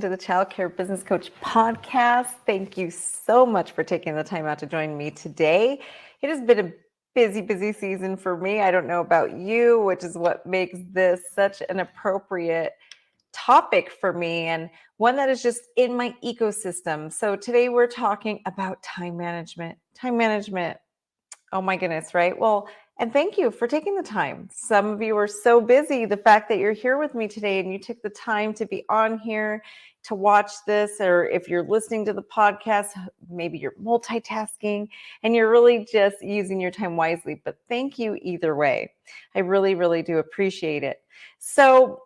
to the Child Care Business Coach podcast. Thank you so much for taking the time out to join me today. It has been a busy season for me. I don't know about you, which is what makes this such an appropriate topic for me and one that is just in my ecosystem. So today we're talking about time management. Time management. Oh my goodness, right? Well, and thank you for taking the time. Some of you are so busy. The fact that you're here with me today and you took the time to be on here to watch this, or if you're listening to the podcast, maybe you're multitasking and you're really just using your time wisely. But thank you either way. I really do appreciate it. So,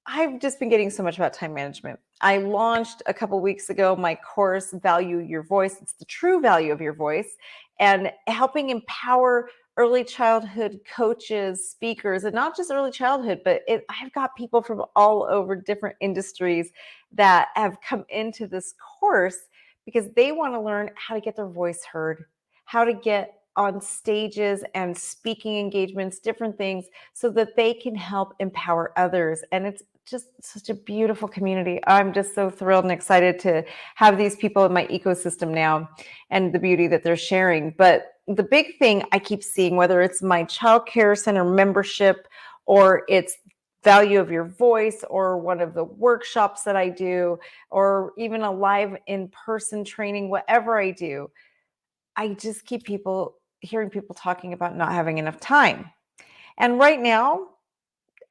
I've just been getting so much about time management. I launched a couple weeks ago my course, Value Your Voice. It's the true value of your voice, and helping empower early childhood coaches, speakers, and not just early childhood, but I've got people from all over different industries that have come into this course because they want to learn how to get their voice heard, how to get on stages and speaking engagements, different things, so that they can help empower others. And it's just such a beautiful community. I'm just so thrilled and excited to have these people in my ecosystem now and the beauty that they're sharing. But the big thing I keep seeing, whether it's my child care center membership or it's value of your voice or one of the workshops that I do, or even a live in-person training, whatever I do, I just keep hearing people talking about not having enough time. And right now,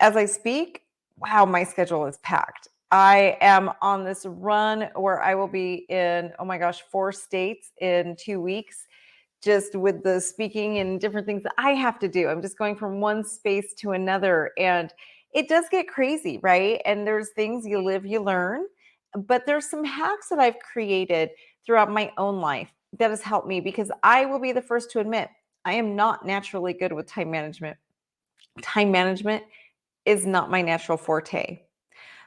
as I speak, wow, my schedule is packed. I am on this run where I will be in, oh my gosh, 4 states in 2 weeks, just with the speaking and different things that I have to do. I'm just going from one space to another. And it does get crazy, right? And there's things you live, you learn. But there's some hacks that I've created throughout my own life that has helped me, because I will be the first to admit I am not naturally good with time management. Time management is not my natural forte.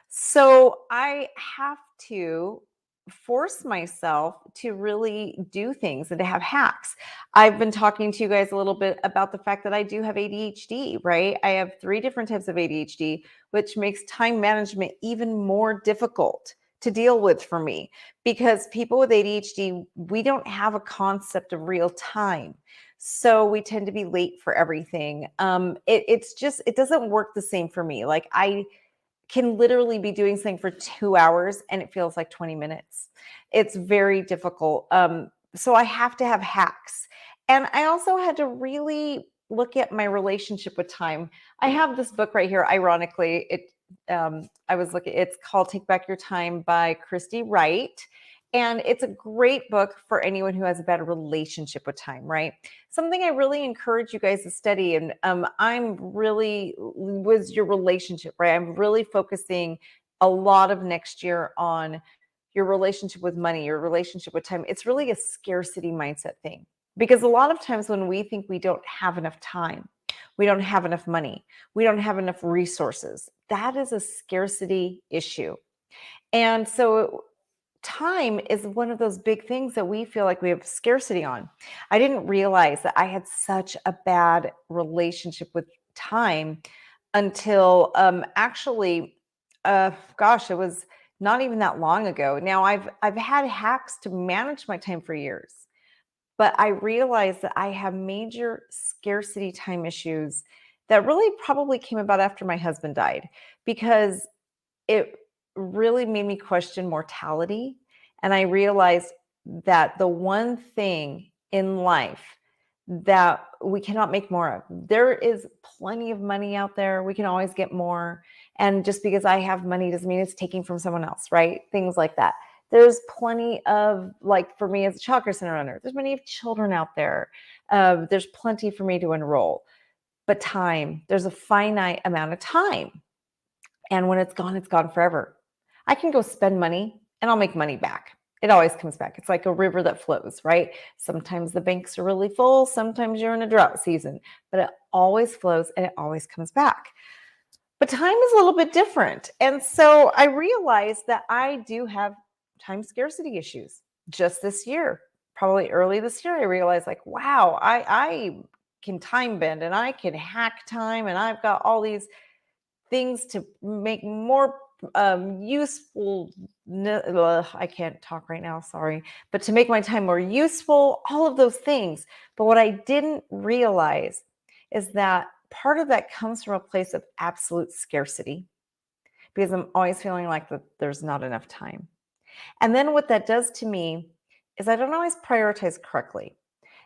So I have to force myself to really do things and to have hacks. I've been talking to you guys a little bit about the fact that I do have ADHD, right? I have 3 different types of ADHD, which makes time management even more difficult to deal with for me, because people with ADHD, we don't have a concept of real time. So we tend to be late for everything. It doesn't work the same for me. Like, I can literally be doing something for 2 hours and it feels like 20 minutes. It's very difficult. So I have to have hacks. And I also had to really look at my relationship with time. I have this book right here. Ironically, it's called Take Back Your Time by Christy Wright. And it's a great book for anyone who has a bad relationship with time, right? Something I really encourage you guys to study. And I'm really, was your relationship, right? I'm really focusing a lot of next year on your relationship with money, your relationship with time. It's really a scarcity mindset thing, because a lot of times when we think we don't have enough time, we don't have enough money, we don't have enough resources, that is a scarcity issue. And so time is one of those big things that we feel like we have scarcity on. I didn't realize that I had such a bad relationship with time until gosh, it was not even that long ago. Now I've had hacks to manage my time for years, but I realized that I have major scarcity time issues that really probably came about after my husband died, because it really made me question mortality. And I realized that the one thing in life that we cannot make more of, there is plenty of money out there. We can always get more. And just because I have money doesn't mean it's taking from someone else, right? Things like that. There's plenty of, like, for me as a child care center owner, there's many children out there. There's plenty for me to enroll. But time, there's a finite amount of time. And when it's gone forever. I can go spend money and I'll make money back. It always comes back. It's like a river that flows, right? Sometimes the banks are really full. Sometimes you're in a drought season, but it always flows and it always comes back. But time is a little bit different. And so I realized that I do have time scarcity issues. Just this year, probably early this year, I realized, like, wow, I can time bend and I can hack time, and I've got all these things to make more useful I can't talk right now, sorry, but to make my time more useful, all of those things. But what I didn't realize is that part of that comes from a place of absolute scarcity because I'm always feeling like that there's not enough time. And then what that does to me is I don't always prioritize correctly.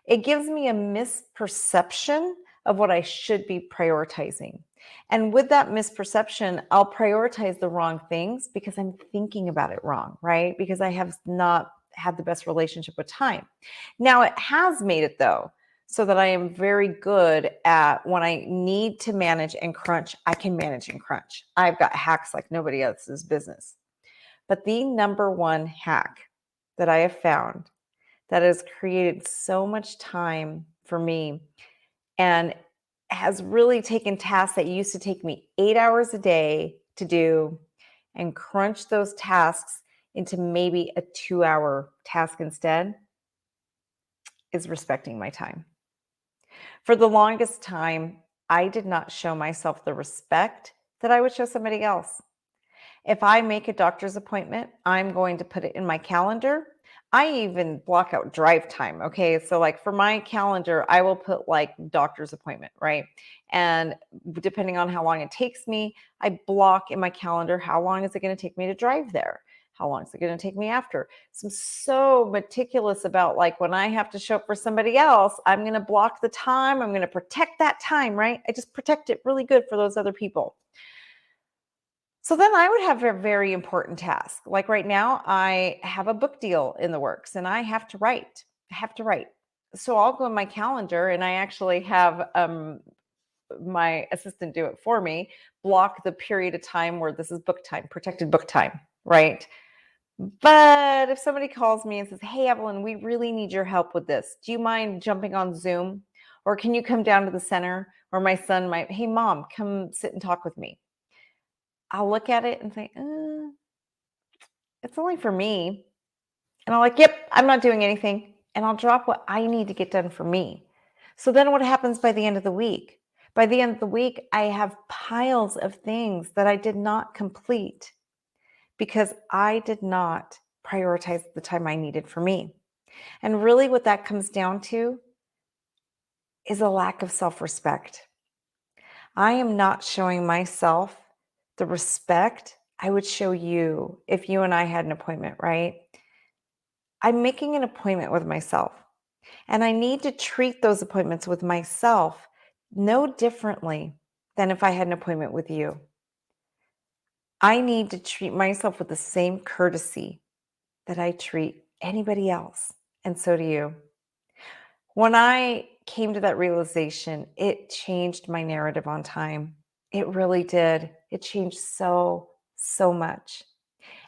It gives me a misperception of what I should be prioritizing. And with that misperception, I'll prioritize the wrong things because I'm thinking about it wrong, right? Because I have not had the best relationship with time. Now, it has made it though, so that I am very good at when I need to manage and crunch, I can manage and crunch. I've got hacks like nobody else's business. But the number one hack that I have found that has created so much time for me and has really taken tasks that used to take me 8 hours a day to do and crunch those tasks into maybe a 2-hour task instead is respecting my time. For the longest time, I did not show myself the respect that I would show somebody else. If I make a doctor's appointment, I'm going to put it in my calendar. I even block out drive time. Okay. So, like for my calendar, I will put like doctor's appointment, right? And depending on how long it takes me, I block in my calendar how long is it going to take me to drive there? How long is it going to take me after? So I'm so meticulous about like when I have to show up for somebody else, I'm going to block the time. I'm going to protect that time, right? I just protect it really good for those other people. So then I would have a very important task. Like right now, I have a book deal in the works and I have to write. I have to write. So I'll go in my calendar and I actually have my assistant do it for me, block the period of time where this is book time, protected book time, right? But if somebody calls me and says, "Hey, Evelyn, we really need your help with this. Do you mind jumping on Zoom? Or can you come down to the center?" Or my son might, "Hey, mom, come sit and talk with me." I'll look at it and say, it's only for me. And I'm like, yep, I'm not doing anything. And I'll drop what I need to get done for me. So then what happens by the end of the week? By the end of the week, I have piles of things that I did not complete because I did not prioritize the time I needed for me. And really, what that comes down to is a lack of self respect. I am not showing myself the respect I would show you if you and I had an appointment, right? I'm making an appointment with myself, and I need to treat those appointments with myself no differently than if I had an appointment with you. I need to treat myself with the same courtesy that I treat anybody else, and so do you. When I came to that realization, it changed my narrative on time. It really did. It changed so much.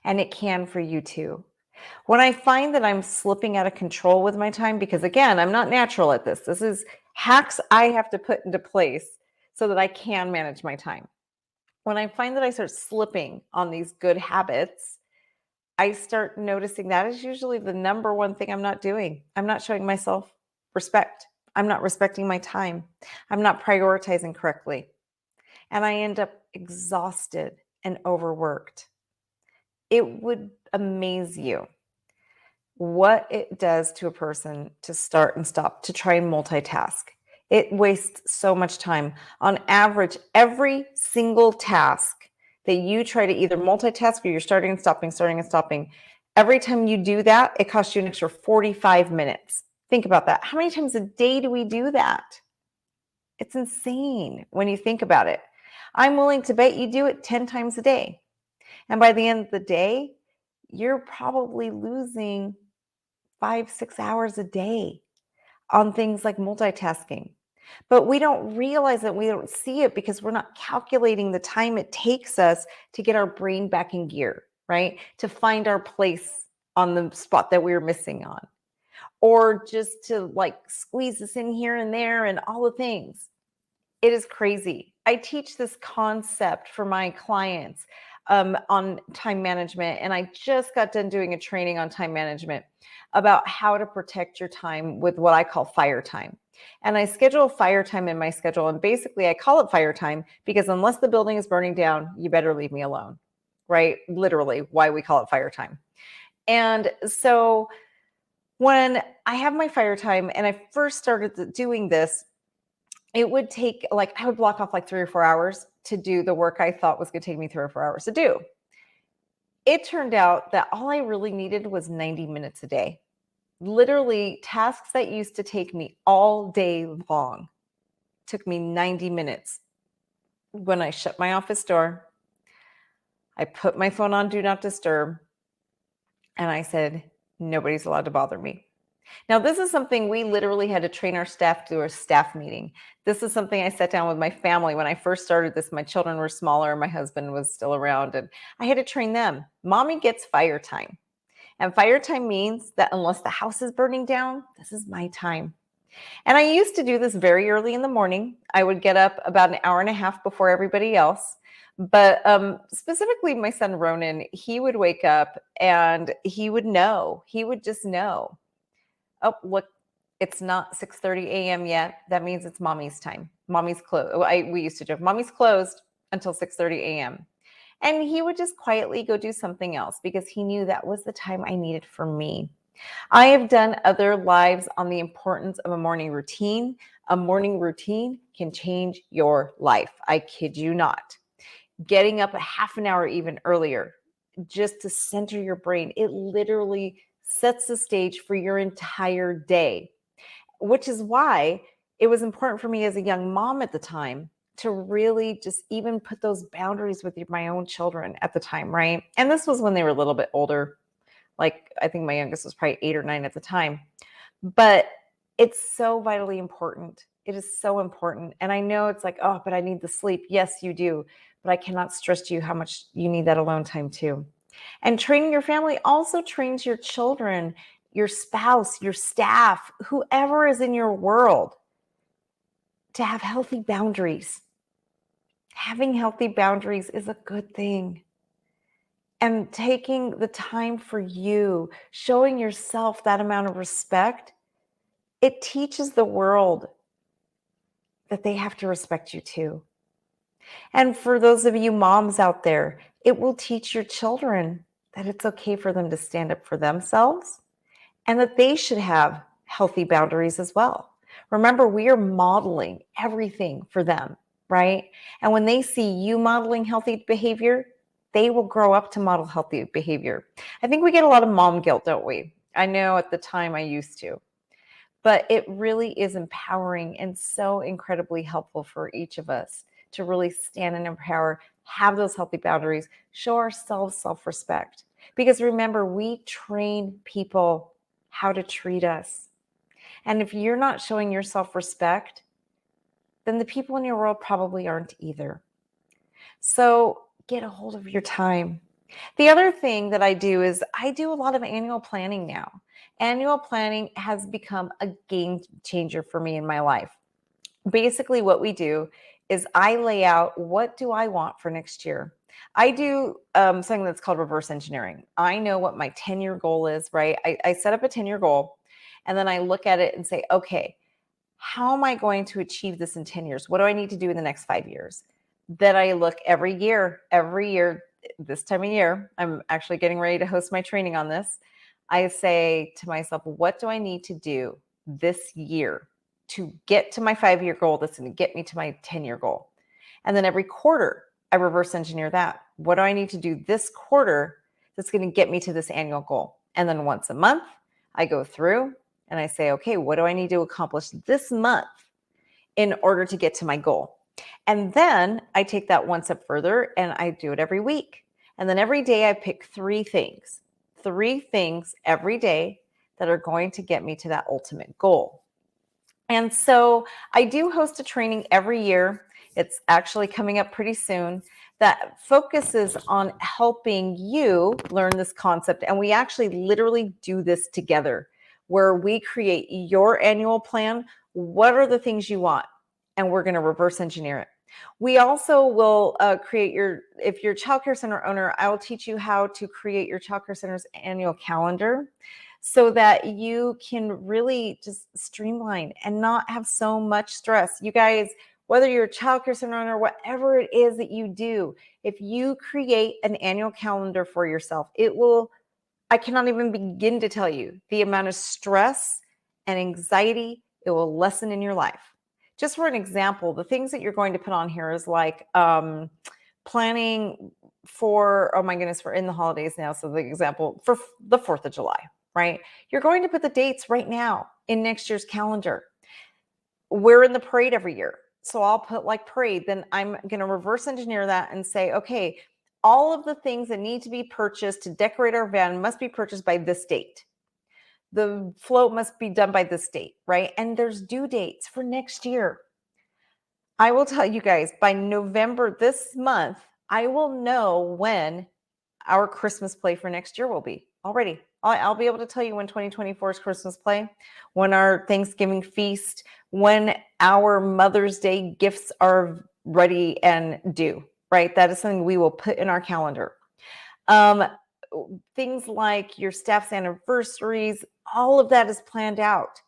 And it can for you too. When I find that I'm slipping out of control with my time, because again, I'm not natural at this. This is hacks I have to put into place so that I can manage my time. When I find that I start slipping on these good habits, I start noticing that is usually the number one thing I'm not doing. I'm not showing myself respect. I'm not respecting my time. I'm not prioritizing correctly. And I end up exhausted and overworked. It would amaze you what it does to a person to start and stop, to try and multitask. It wastes so much time. On average, every single task that you try to either multitask or you're starting and stopping, every time you do that, it costs you an extra 45 minutes. Think about that. How many times a day do we do that? It's insane when you think about it. I'm willing to bet you do it 10 times a day. And by the end of the day, you're probably losing 5-6 hours a day on things like multitasking. But we don't realize it, we don't see it because we're not calculating the time it takes us to get our brain back in gear, right? To find our place on the spot that we were missing on, or just to like squeeze us in here and there and all the things. It is crazy. I teach this concept for my clients on time management, and I just got done doing a training on time management about how to protect your time with what I call fire time. And I schedule fire time in my schedule, and basically I call it fire time because unless the building is burning down, you better leave me alone, right? Literally why we call it fire time. And so when I have my fire time and I first started doing this, it would take I would block off like 3 or 4 hours to do the work I thought was going to take me 3 or 4 hours to do. It turned out that all I really needed was 90 minutes a day. Literally, tasks that used to take me all day long took me 90 minutes. When I shut my office door, I put my phone on Do Not Disturb, and I said, nobody's allowed to bother me. Now, this is something we literally had to train our staff through a staff meeting. This is something I sat down with my family when I first started this. My children were smaller, my husband was still around, and I had to train them. Mommy gets fire time. And fire time means that unless the house is burning down, this is my time. And I used to do this very early in the morning. I would get up about an hour and a half before everybody else. But specifically, my son Ronan, he would wake up and he would just know. Oh, look, it's not 6:30 a.m. yet. That means it's mommy's time. Mommy's closed. We used to joke, mommy's closed until 6:30 a.m. And he would just quietly go do something else because he knew that was the time I needed for me. I have done other lives on the importance of a morning routine. A morning routine can change your life. I kid you not. Getting up a half an hour even earlier, just to center your brain, it literally sets the stage for your entire day, which is why it was important for me as a young mom at the time to really just even put those boundaries with my own children at the time, right? And this was when they were a little bit older. Like I think my youngest was probably 8 or 9 at the time. But it's so vitally important. It is so important. And I know it's like, oh, but I need the sleep. Yes, you do. But I cannot stress to you how much you need that alone time too. And training your family also trains your children, your spouse, your staff, whoever is in your world to have healthy boundaries. Having healthy boundaries is a good thing. And taking the time for you, showing yourself that amount of respect, it teaches the world that they have to respect you too. And for those of you moms out there, it will teach your children that it's okay for them to stand up for themselves and that they should have healthy boundaries as well. Remember, we are modeling everything for them, right? And when they see you modeling healthy behavior, they will grow up to model healthy behavior. I think we get a lot of mom guilt, don't we? I know at the time I used to. But it really is empowering and so incredibly helpful for each of us to really stand and empower, have those healthy boundaries, show ourselves self-respect. Because remember, we train people how to treat us. And if you're not showing your self-respect, then the people in your world probably aren't either. So get a hold of your time. The other thing that I do is I do a lot of annual planning now. Annual planning has become a game changer for me in my life. Basically, what we do is I lay out what do I want for next year. I do something that's called reverse engineering. I know what my 10-year goal is, right? I set up a 10-year goal and then I look at it and say, okay, how am I going to achieve this in 10 years? What do I need to do in the next 5 years? Then I look every year, this time of year, I'm actually getting ready to host my training on this. I say to myself, what do I need to do this year to get to my 5-year goal that's going to get me to my 10-year goal? And then every quarter, I reverse engineer that. What do I need to do this quarter that's going to get me to this annual goal? And then once a month, I go through and I say, okay, what do I need to accomplish this month in order to get to my goal? And then I take that one step further and I do it every week. And then every day I pick 3 things every day that are going to get me to that ultimate goal. And so I do host a training every year. It's actually coming up pretty soon that focuses on helping you learn this concept. And we actually literally do this together where we create your annual plan. What are the things you want? And we're going to reverse engineer it. We also will create if you're a childcare center owner, I will teach you how to create your childcare center's annual calendar so that you can really just streamline and not have so much stress. You guys, Whether you're a childcare center owner, whatever it is that you do, if you create an annual calendar for yourself, I cannot even begin to tell you the amount of stress and anxiety it will lessen in your life. Just for an example, the things that you're going to put on here is like planning for, oh my goodness, we're in the holidays now. So the example for the 4th of July, right? You're going to put the dates right now in next year's calendar. We're in the parade every year. So I'll put like parade, then I'm going to reverse engineer that and say, okay, all of the things that need to be purchased to decorate our van must be purchased by this date. The float must be done by this date, right? And there's due dates for next year. I will tell you guys, by November this month, I will know when our Christmas play for next year will be already. I'll be able to tell you when 2024's Christmas play, when our Thanksgiving feast, when our Mother's Day gifts are ready and due, right? That is something we will put in our calendar. Things like your staff's anniversaries, all of that is planned out.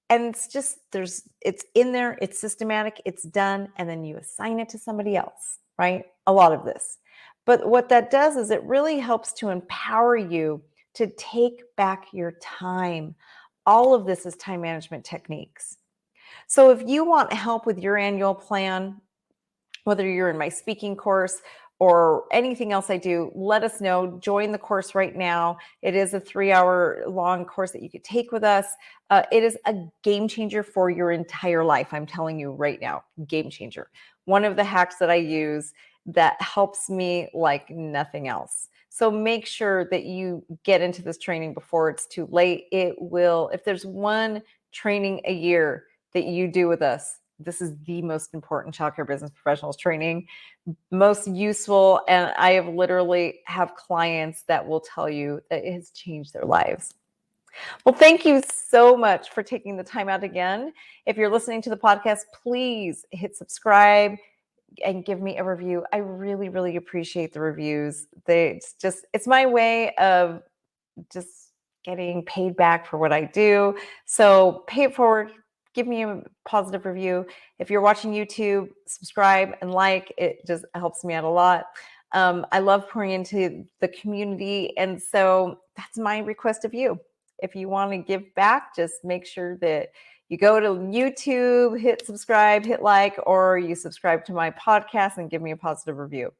And it's just, it's in there, it's systematic, it's done, and then you assign it to somebody else, right? A lot of this. But what that does is it really helps to empower you to take back your time. All of this is time management techniques. So if you want help with your annual plan, whether you're in my speaking course or anything else I do, let us know. Join the course right now. It is a 3-hour long course that you could take with us. It is a game changer for your entire life. I'm telling you right now, game changer. One of the hacks that I use that helps me like nothing else. So make sure that you get into this training before it's too late. It will, if there's one training a year that you do with us, this is the most important childcare business professionals training, most useful. And I have literally have clients that will tell you that it has changed their lives. Well, thank you so much for taking the time out again. If you're listening to the podcast, please hit subscribe and give me a review. I really, really appreciate the reviews. It's my way of just getting paid back for what I do. So pay it forward. Give me a positive review. If you're watching YouTube, subscribe and like. It just helps me out a lot. I love pouring into the community. And so that's my request of you. If you want to give back, just make sure that you go to YouTube, hit subscribe, hit like, or you subscribe to my podcast and give me a positive review.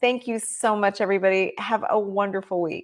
Thank you so much, everybody. Have a wonderful week.